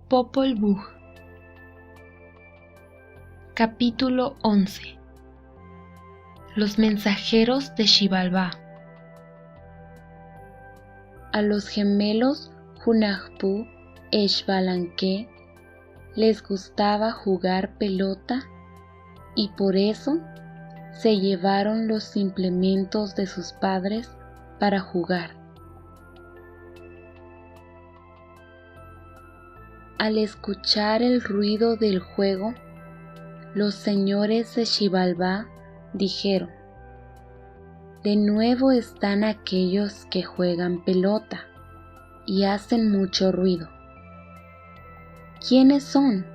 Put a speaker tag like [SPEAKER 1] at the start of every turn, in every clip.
[SPEAKER 1] Popol Vuh. Capítulo 11. Los mensajeros de Xibalbá. A los gemelos Hunahpu e Xbalanque les gustaba jugar pelota y por eso se llevaron los implementos de sus padres para jugar. Al escuchar el ruido del juego, los señores de Xibalbá dijeron: «De nuevo están aquellos que juegan pelota y hacen mucho ruido. ¿Quiénes son?».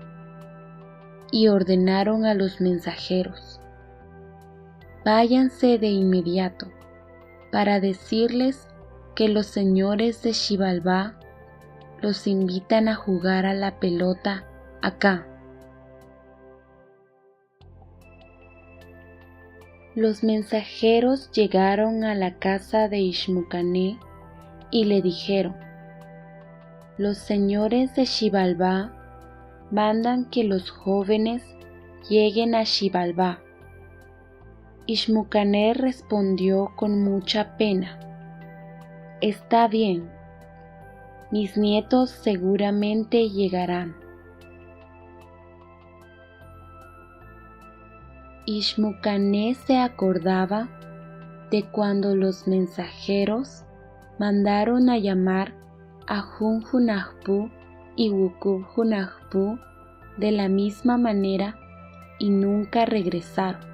[SPEAKER 1] Y ordenaron a los mensajeros: «Váyanse de inmediato para decirles que los señores de Xibalbá los invitan a jugar a la pelota acá». Los mensajeros llegaron a la casa de Ixmucané y le dijeron: «Los señores de Xibalbá mandan que los jóvenes lleguen a Xibalbá». Ixmucané respondió con mucha pena: «Está bien, mis nietos seguramente llegarán». Ixmucané se acordaba de cuando los mensajeros mandaron a llamar a Hunahpu y Hunahpu de la misma manera y nunca regresaron.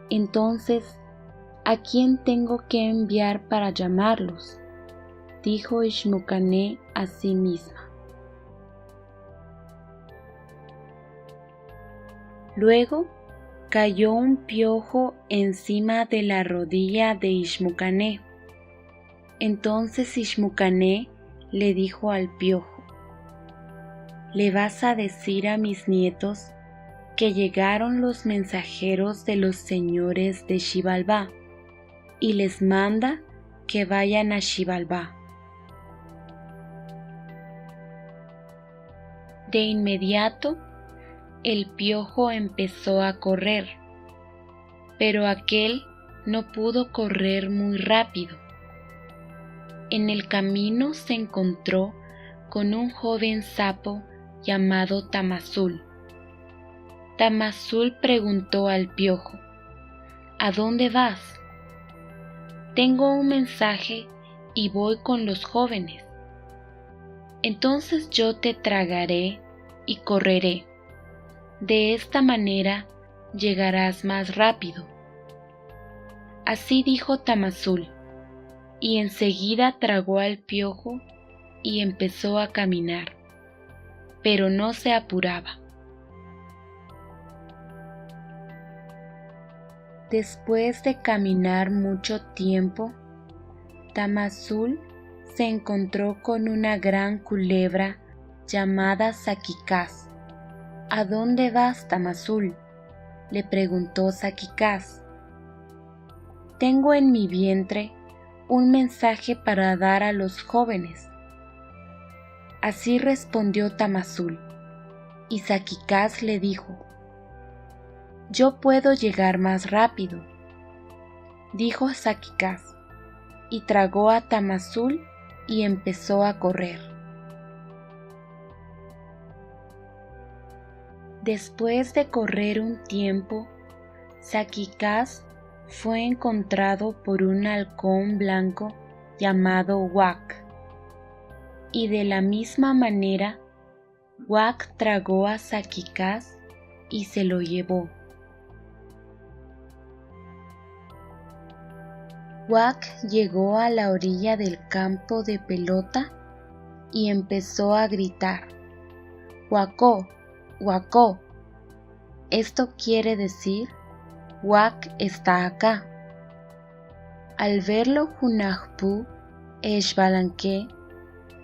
[SPEAKER 1] «Entonces, ¿a quién tengo que enviar para llamarlos?», dijo Ixmucané a sí misma. Luego cayó un piojo encima de la rodilla de Ixmucané. Entonces Ixmucané le dijo al piojo: «¿Le vas a decir a mis nietos que llegaron los mensajeros de los señores de Xibalbá y les manda que vayan a Xibalbá?». De inmediato el piojo empezó a correr, pero aquél no pudo correr muy rápido. En el camino se encontró con un joven sapo llamado Tamazul. Tamazul preguntó al piojo: «¿A dónde vas?». «Tengo un mensaje y voy con los jóvenes». «Entonces yo te tragaré y correré. De esta manera llegarás más rápido». Así dijo Tamazul, y enseguida tragó al piojo y empezó a caminar, pero no se apuraba. Después de caminar mucho tiempo, Tamazul se encontró con una gran culebra llamada Saquicás. «¿A dónde vas, Tamazul?», le preguntó Saquicás. «Tengo en mi vientre un mensaje para dar a los jóvenes». Así respondió Tamazul, y Saquicás le dijo: «Yo puedo llegar más rápido», dijo Saquicás, y tragó a Tamazul y empezó a correr. Después de correr un tiempo, Saquicás fue encontrado por un halcón blanco llamado Uac, y de la misma manera Uac tragó a Saquicás y se lo llevó. Uac llegó a la orilla del campo de pelota y empezó a gritar: «Uacó, Uacó». Esto quiere decir: «Uac está acá». Al verlo Hunahpu e Xbalanque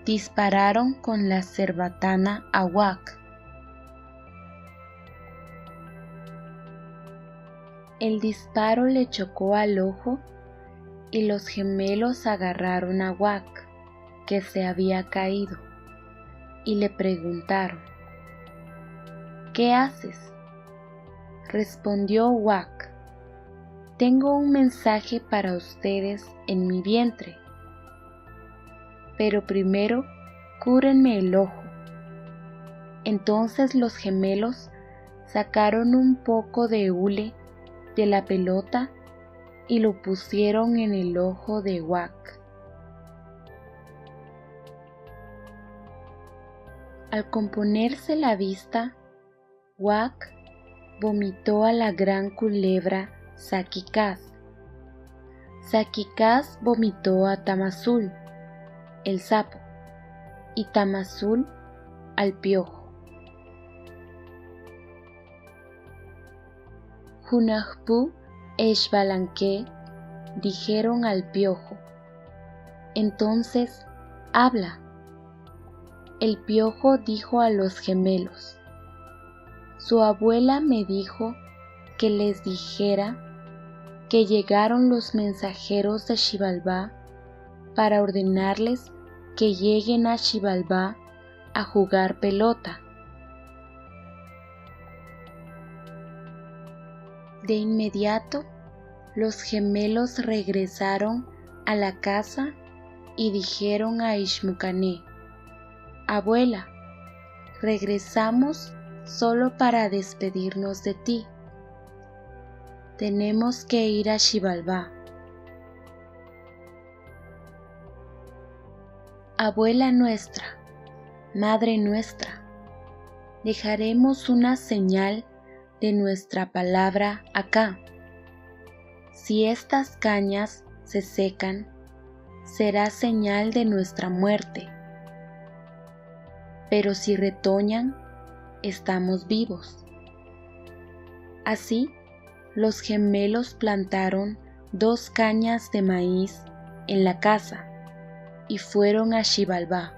[SPEAKER 1] dispararon con la cerbatana a Uac. El disparo le chocó al ojo y los gemelos agarraron a Uac, que se había caído, y le preguntaron: ¿qué haces? Respondió Uac: tengo un mensaje para ustedes en mi vientre, pero primero cúrenme el ojo. Entonces los gemelos sacaron un poco de hule de la pelota y lo pusieron en el ojo de Uac. Al componerse la vista, Uac vomitó a la gran culebra Saquicás. Saquicás vomitó a Tamazul, el sapo, y Tamazul al piojo. Hunahpu e Xbalanque dijeron al piojo: entonces, habla. El piojo dijo a los gemelos: su abuela me dijo que les dijera que llegaron los mensajeros de Xibalbá para ordenarles que lleguen a Xibalbá a jugar pelota. De inmediato, los gemelos regresaron a la casa y dijeron a Ixmucané: abuela, regresamos solo para despedirnos de ti. Tenemos que ir a Xibalbá. Abuela nuestra, madre nuestra, dejaremos una señal de nuestra palabra acá. Si estas cañas se secan, será señal de nuestra muerte. Pero si retoñan, estamos vivos. Así, los gemelos plantaron 2 cañas de maíz en la casa y fueron a Xibalbá.